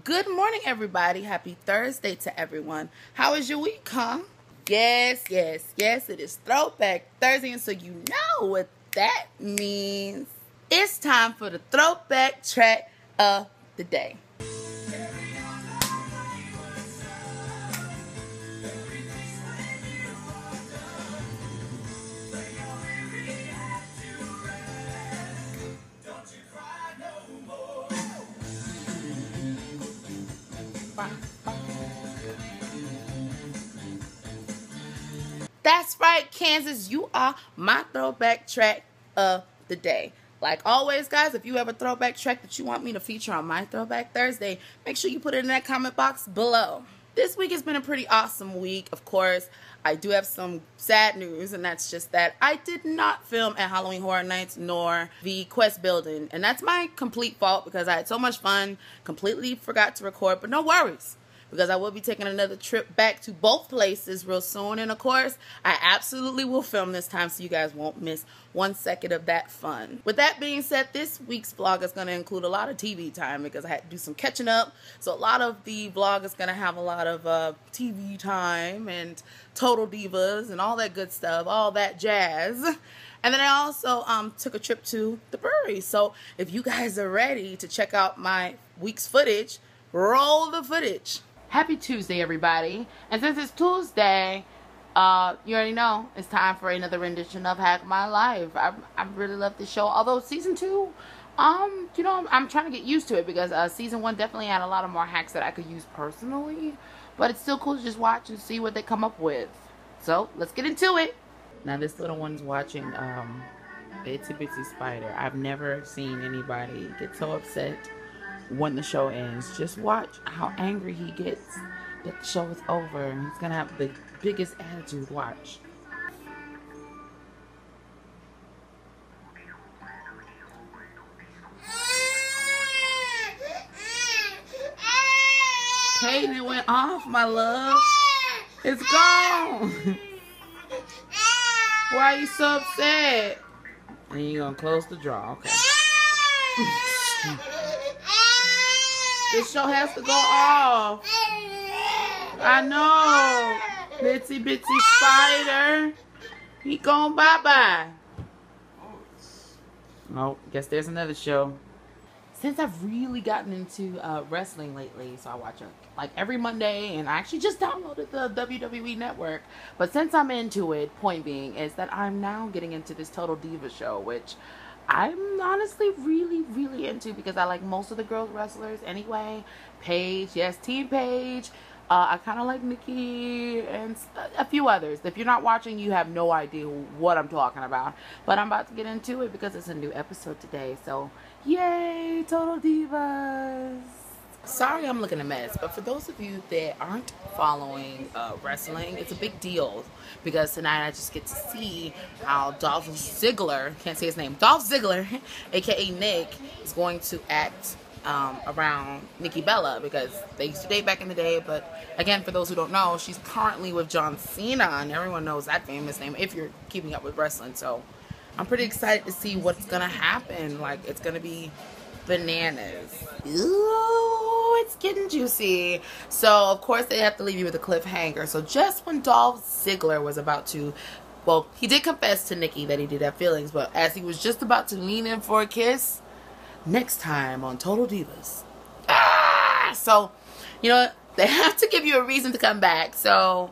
Good morning, everybody. Happy Thursday to everyone. How is your week, huh? Yes, it is Throwback Thursday, and so you know what that means. It's time for the throwback track of the day. That's right, Kansas. You are my throwback track of the day. Like always, guys, if you have a throwback track that you want me to feature on my Throwback Thursday, make sure you put it in that comment box below. This week has been a pretty awesome week. Of course, I do have some sad news, and that's just that I did not film at Halloween Horror Nights nor the Quest Building. And that's my complete fault because I had so much fun, completely forgot to record, but no worries, because I will be taking another trip back to both places real soon. And of course, I absolutely will film this time so you guys won't miss 1 second of that fun. With that being said, this week's vlog is going to include a lot of TV time because I had to do some catching up. So a lot of the vlog is going to have a lot of TV time and Total Divas and all that good stuff, all that jazz. And then I also took a trip to the brewery. So if you guys are ready to check out my week's footage, roll the footage. Happy Tuesday, everybody. And since it's Tuesday, you already know it's time for another rendition of Hack My Life. I really love this show. Although season 2, you know, I'm trying to get used to it because season 1 definitely had a lot of more hacks that I could use personally. But it's still cool to just watch and see what they come up with. So let's get into it. Now this little one's watching Itsy Bitsy Spider. I've never seen anybody get so upset when the show ends. Just watch how angry he gets that the show is over. He's gonna have the biggest attitude. Watch. Kaden, it went off, my love. It's gone. Why are you so upset? And you're gonna close the drawer, okay. This show has to go off. I know. Itsy Bitsy Spider. He gone bye-bye. Oh, guess there's another show. Since I've really gotten into wrestling lately, so I watch it like every Monday, and I actually just downloaded the WWE Network. But since I'm into it, point being is that I'm now getting into this Total Diva show, which I'm honestly really into because I like most of the girls wrestlers anyway. Paige, yes, Team Paige. I kind of like Nikki and a few others. If you're not watching, you have no idea what I'm talking about. But I'm about to get into it because it's a new episode today. So, yay, Total Divas. Sorry I'm looking a mess, but for those of you that aren't following wrestling, it's a big deal because tonight I just get to see how Dolph Ziggler, can't say his name, Dolph Ziggler, aka Nick, is going to act around Nikki Bella because they used to date back in the day. But again, for those who don't know, she's currently with John Cena, and everyone knows that famous name if you're keeping up with wrestling. So I'm pretty excited to see what's gonna happen. Like, it's gonna be bananas. Ooh, it's getting juicy. So of course they have to leave you with a cliffhanger. So just when Dolph Ziggler was about to, well, he did confess to Nikki that he did have feelings, but as he was just about to lean in for a kiss, next time on Total Divas. So, you know, they have to give you a reason to come back. So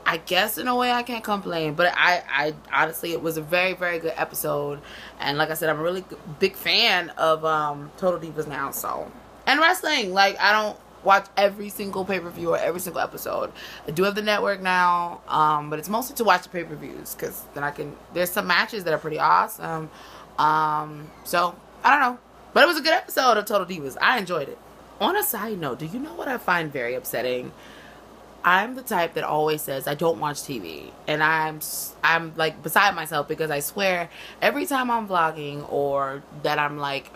I guess in a way I can't complain, but I honestly, it was a very good episode. And like I said, I'm a really big fan of Total Divas now. So, and wrestling, like, I don't watch every single pay-per-view or every single episode. I do have the network now, but it's mostly to watch the pay-per-views because then I can, there's some matches that are pretty awesome. So I don't know, but it was a good episode of Total Divas. I enjoyed it. On a side note, do you know what I find very upsetting? I'm the type that always says I don't watch TV, and I'm like beside myself because I swear every time I'm vlogging or that I'm like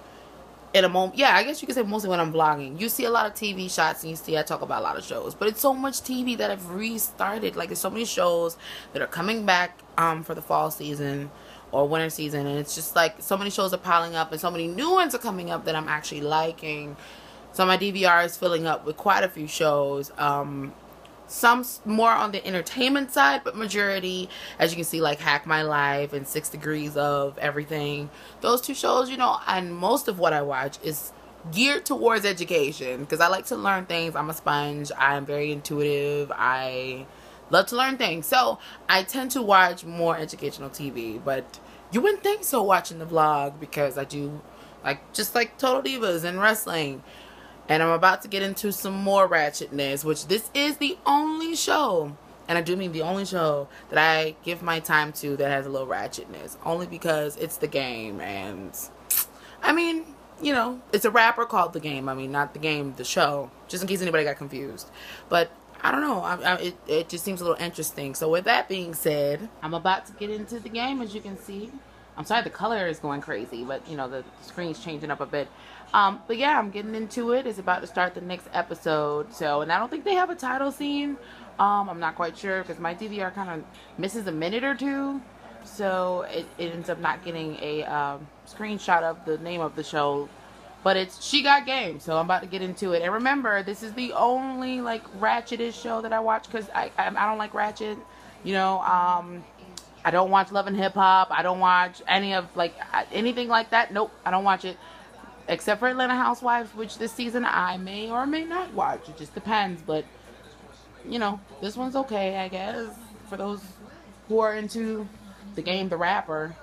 in a moment, yeah, I guess you could say mostly when I'm vlogging, you see a lot of TV shots and you see I talk about a lot of shows, but it's so much TV that I've restarted. Like, there's so many shows that are coming back for the fall season or winter season, and it's just like so many shows are piling up and so many new ones are coming up that I'm actually liking. So my DVR is filling up with quite a few shows. Some more on the entertainment side, but majority, as you can see, like Hack My Life and 6 Degrees of Everything. Those 2 shows, you know, and most of what I watch is geared towards education because I like to learn things. I'm a sponge. I'm very intuitive. I love to learn things. So I tend to watch more educational TV, but you wouldn't think so watching the vlog because I do just like Total Divas and wrestling. And I'm about to get into some more ratchetness, which this is the only show, and I do mean the only show that I give my time to that has a little ratchetness. Only because it's The Game, and I mean, you know, it's a rapper called The Game. I mean, not The Game, the show, just in case anybody got confused. But I don't know, it just seems a little interesting. So with that being said, I'm about to get into The Game, as you can see. I'm sorry the color is going crazy, but you know, the screen's changing up a bit. But yeah, I'm getting into it. It's about to start the next episode. So, and I don't think they have a title scene. I'm not quite sure because my DVR kind of misses a minute or two. So it ends up not getting a screenshot of the name of the show. But it's She Got Game. So I'm about to get into it. And remember, this is the only like ratchetish show that I watch because I don't like ratchet. You know, I don't watch Love and Hip Hop. I don't watch any of like anything like that. Nope, I don't watch it. Except for Atlanta Housewives, which this season I may or may not watch. It just depends. But, you know, this one's okay, I guess. For those who are into The Game, the rapper.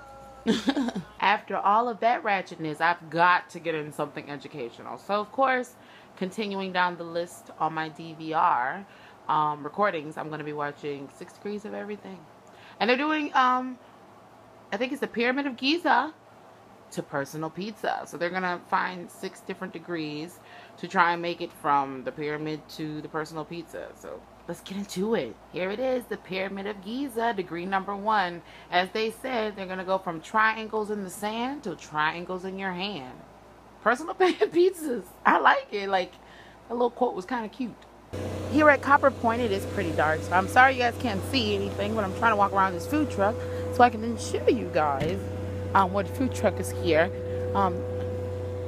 After all of that ratchetness, I've got to get in something educational. So, of course, continuing down the list on my DVR recordings, I'm going to be watching 6 Degrees of Everything. And they're doing, I think it's the Pyramid of Giza to personal pizza. So they're gonna find 6 different degrees to try and make it from the pyramid to the personal pizza. So let's get into it. Here it is, the Pyramid of Giza, degree number 1. As they said, they're gonna go from triangles in the sand to triangles in your hand. Personal pizzas. I like it. Like, that little quote was kind of cute. Here at Copperpoint, it is pretty dark, so I'm sorry you guys can't see anything, but I'm trying to walk around this food truck so I can then show you guys what food truck is here.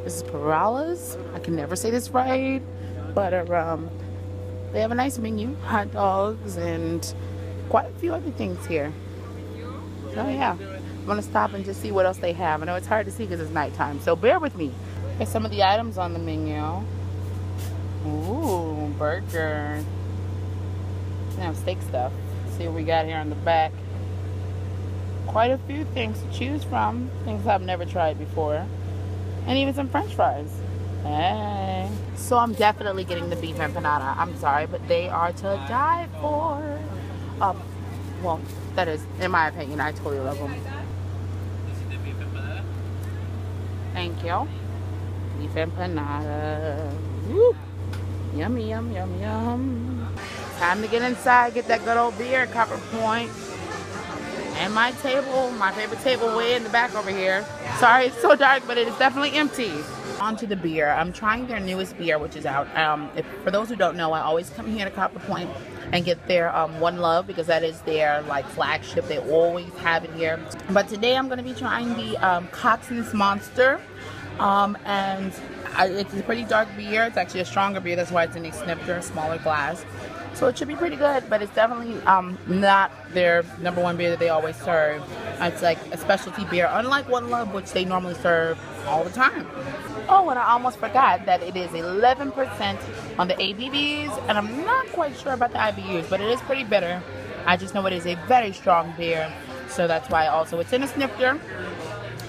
This is Perala's. I can never say this right, but they have a nice menu, hot dogs, and quite a few other things here. So yeah, I'm gonna stop and just see what else they have. I know it's hard to see because it's nighttime, so bear with me. Here's some of the items on the menu. Ooh, burger. We have steak stuff. Let's see what we got here on the back. Quite a few things to choose from. Things I've never tried before. And even some french fries. Hey. So I'm definitely getting the beef empanada. I'm sorry, but they are to die for. Well, that is, in my opinion, I totally love them. Thank you. Beef empanada. Woo. Yummy, yum, yum, yum. Time to get inside, get that good old beer at Copperpoint. And my table, my favorite table way in the back over here. Sorry, it's so dark, but it is definitely empty. On to the beer. I'm trying their newest beer, which is out. For those who don't know, I always come here to Copperpoint and get their One Love because that is their like flagship. They always have it here. But today I'm going to be trying the Coxson's Monster. It's a pretty dark beer. It's actually a stronger beer. That's why it's in a snifter, smaller glass. So it should be pretty good, but it's definitely not their #1 beer that they always serve. It's like a specialty beer, unlike One Love, which they normally serve all the time. Oh, and I almost forgot that it is 11% on the ABVs, and I'm not quite sure about the IBUs, but it is pretty bitter. I just know it is a very strong beer, so that's why also it's in a snifter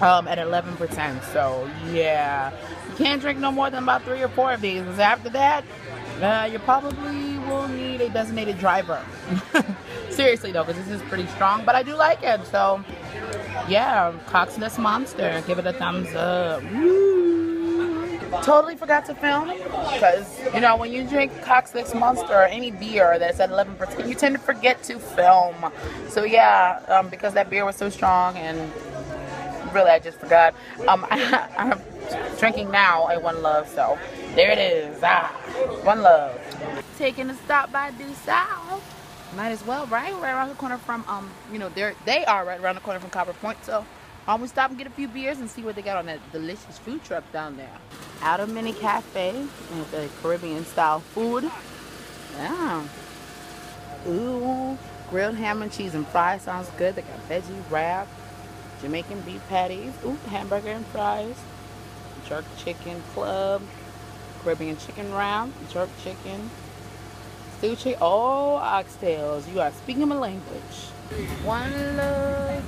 at 11%. So yeah, you can't drink no more than about 3 or 4 of these, because after that, you probably will need a designated driver. Seriously though, because this is pretty strong, but I do like it. So yeah, Coxson's Monster, give it a thumbs up. Woo. Totally forgot to film, because you know when you drink Coxson's Monster or any beer that's at 11%, you tend to forget to film. So yeah, because that beer was so strong, and really I just forgot. I'm drinking now a One Love, so there it is. One Love. Taking a stop by Due South. Might as well, right? Right around the corner from, you know, they are right around the corner from Copperpoint, so Always stop and get a few beers and see what they got on that delicious food truck down there. Out of Mini Cafe with the Caribbean style food. Yeah. Ooh, grilled ham and cheese and fries sounds good. They got veggie wrap, Jamaican beef patties, ooh, hamburger and fries, jerk chicken club, Caribbean chicken wrap, jerk chicken, stew chicken, oh, oxtails. You are speaking my language. One love,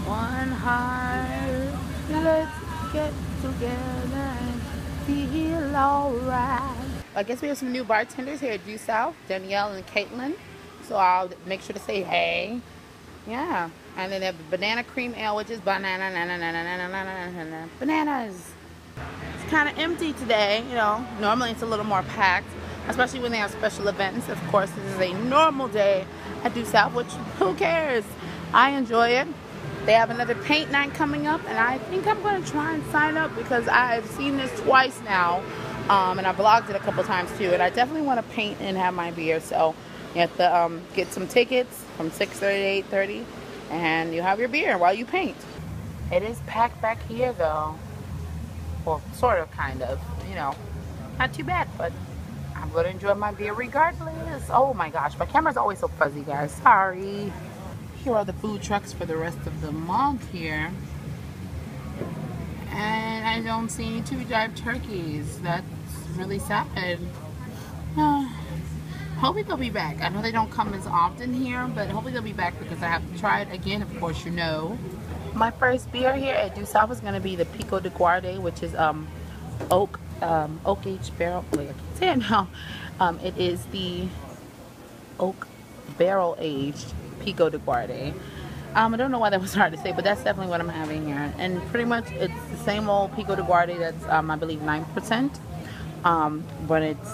one heart, let's get together and feel alright. I guess we have some new bartenders here at Due South, Danielle and Caitlin. So I'll make sure to say hey. Yeah. And then they have the banana cream ale, which is bananas. It's kind of empty today, you know. Normally it's a little more packed, especially when they have special events. Of course, this is a normal day at Due South, which who cares? I enjoy it. They have another paint night coming up, and I think I'm going to try and sign up because I've seen this twice now. And I vlogged it a couple times too, and I definitely want to paint and have my beer. So you have to get some tickets from 6:30 to 8:30, and you have your beer while you paint. It is packed back here though. Well, sort of, kind of, you know, not too bad, but I'm going to enjoy my beer regardless. Oh my gosh, my camera's always so fuzzy, guys. Sorry. Here are the food trucks for the rest of the month here. And I don't see any two-drive turkeys. That's really sad. Hopefully they'll be back. I know they don't come as often here, but hopefully they'll be back because I have to try it again, of course, you know. My first beer here at Due South is going to be the Pico de Guarde, which is oak aged barrel. Wait, I can't say it now. It is the oak barrel aged Pico de Guarde. I don't know why that was hard to say, but that's definitely what I'm having here. And pretty much it's the same old Pico de Guarde that's, I believe, 9%. But it's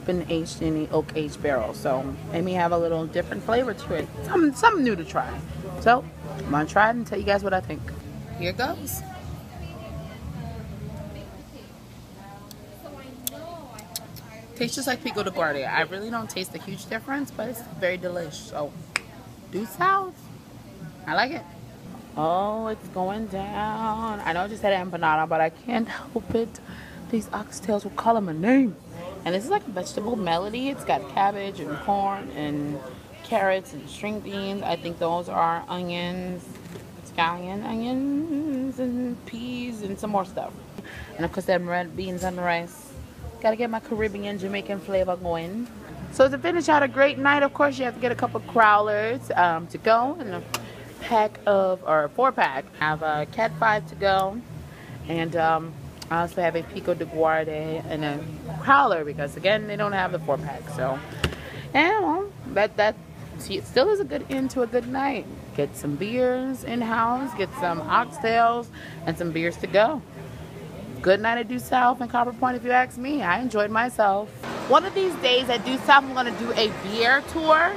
been aged in the oak aged barrel. So it may have a little different flavor to it. Something new to try. So I'm going to try it and tell you guys what I think. Here goes. Tastes just like Pico de Guarde. I really don't taste a huge difference, but it's very delicious. So Due South. I like it. Oh, it's going down. I know I just said empanada, but I can't help it. These oxtails will call them a name. And this is like a vegetable melody. It's got cabbage and corn and carrots and string beans. I think those are onions, scallion onions and peas and some more stuff. And of course, them red beans and rice. Gotta get my Caribbean Jamaican flavor going. So to finish out a great night, of course, you have to get a couple crowlers to go, and a pack of, or a 4-pack. I have a Cat 5 to go, and I also have a Pico de Guarde and a crowler because again they don't have the 4-pack. So, and well, that see, it still is a good end to a good night. Get some beers in house, get some oxtails, and some beers to go. Good night at Due South and Copperpoint, if you ask me. I enjoyed myself. One of these days at Due South, I'm going to do a beer tour.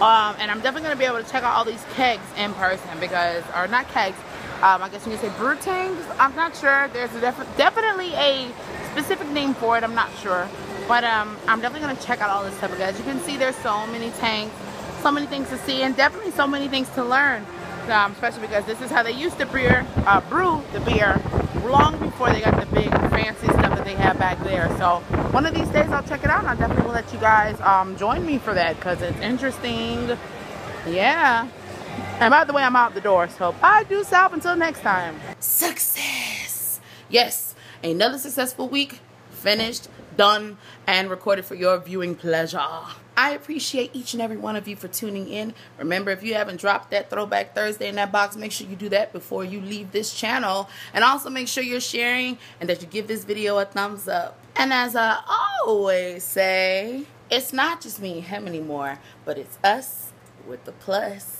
And I'm definitely going to be able to check out all these kegs in person because, or not kegs, I guess you can say brew tanks. I'm not sure. There's definitely a specific name for it. I'm not sure. But I'm definitely going to check out all this stuff because as you can see, there's so many tanks, so many things to see, and definitely so many things to learn. Especially because this is how they used to brew the beer long before they got the big fancy stuff that they have back there. So one of these days I'll check it out, and I definitely will let you guys join me for that because it's interesting. Yeah. And by the way, I'm out the door, so bye Due South until next time. Success. Yes, another successful week finished, done, and recorded for your viewing pleasure. I appreciate each and every one of you for tuning in. Remember, if you haven't dropped that Throwback Thursday in that box, make sure you do that before you leave this channel. And also make sure you're sharing and that you give this video a thumbs up. And as I always say, it's not just me and him anymore, but it's us with the plus.